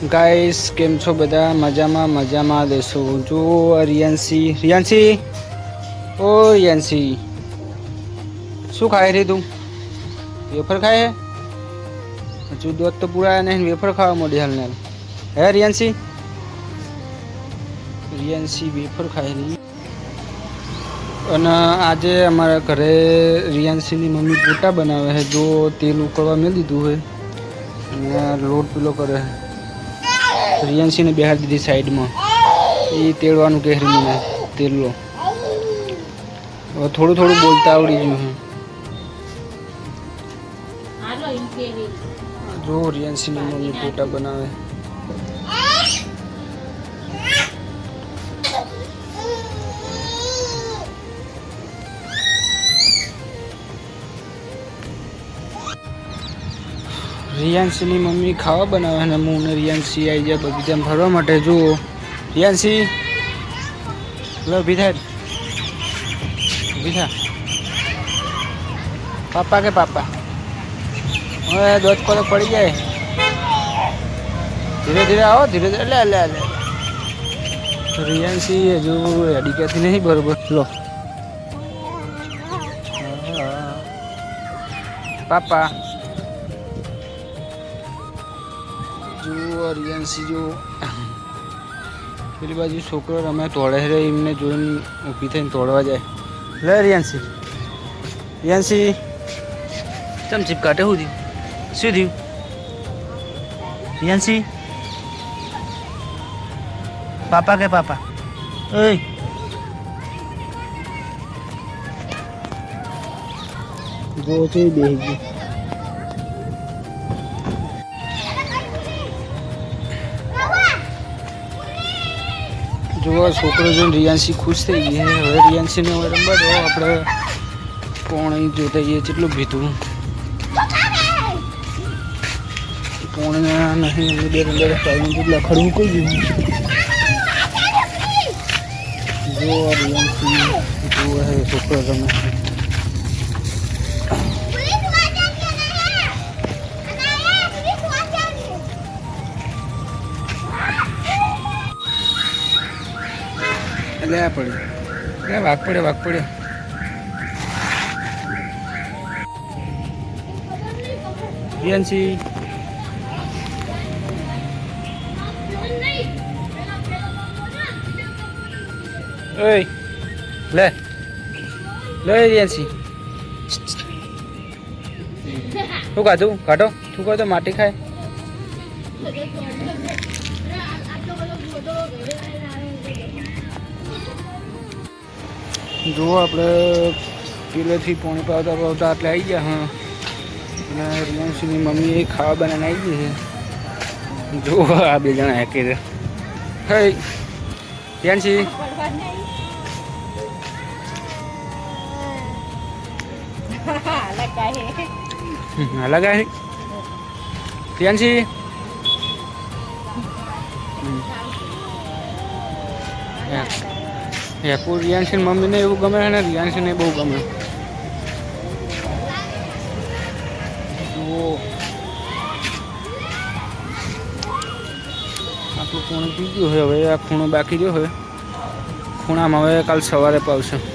guys કેમ છો બધા મજામાં દેશો જો રિયાન્સી ઓ રિયાન્સી શું ખાય રે તું વેફર ખાય હે હજુ દોત તો પૂરા નહીં વેફર ખાવા મોડી હાલ ને હે રિયાન્સી વેફર ખાય રહી અને આજે અમારા ઘરે રિયાન્સીની મમ્મી ગોટા બનાવે છે જો તેલ ઉકળવા મેં દીધું હોય અને લોટ પીલો કરે રિયાન્સીને બેહાર દીધી સાઈડમાં એ તેડવાનું કહે મને તેલ લો હવે થોડું બોલતા આવડી ગયું છે જો રિયાન્સીની મમ્મી ગોટા બનાવે રિયાન્સીની મમ્મી ખાવા બનાવે અને હું ને રિયાન્સી આવી જાય બગીચામાં ફરવા માટે જુઓ રિયાન્સી લો ઊભી થા પાપા કે પાપા હવે દોત કોલો પડી જાય ધીરે આવો ધીરે લે રિયાન્સી હજુ રેડી ક્યાંથી નહીં બરોબર લો પાપા જુઓ રિયાન્સી જો પેલી બાજુ છોકરો રમે તોડે રે એમને જોઈને ઊભી થઈને તોડવા જાય લે રિયાન્સી ચમચીપ કાઢે શું થયું રિયાન્સી પાપા કે પાપા ઓય જો છે બેહી ગઈ જો છોકરો જોઈને રિયાન્સી ખુશ થઈ ગઈ હવે રિયાન્સીને હવે રમવા દો આપણે કોણ જોતા જઈએ કેટલું ભીતું કોણ નહીં અંદર ટાઈમ જેટલા ખડવું કોઈ ગયું જો રિયાન્સી જો હે છોકરો રમે લે પડે વાઘ પડે રિયાન્સી ઓય લે રિયાન્સી શું કાઢો તું કહો તો માટી ખાય જો આપણે પેલેથી પોણી પાવતા એટલે આવી ગયા હા અને રિયાન્સીની મમ્મી એ ખાવા બનાવીને આવી ગઈ છે જો આ બે જણા હેકે છે હે રિયાન્સી લગા હે રિયાન્સી હેપુ રિયાન્સી મમ્મીને એવું ગમે છે ને રિયાન્સીને બહુ ગમે આપણું ખૂણું પી ગયું હોય હવે આ ખૂણો બાકી રહ્યો હોય ખૂણામાં હવે કાલ સવારે પાવશે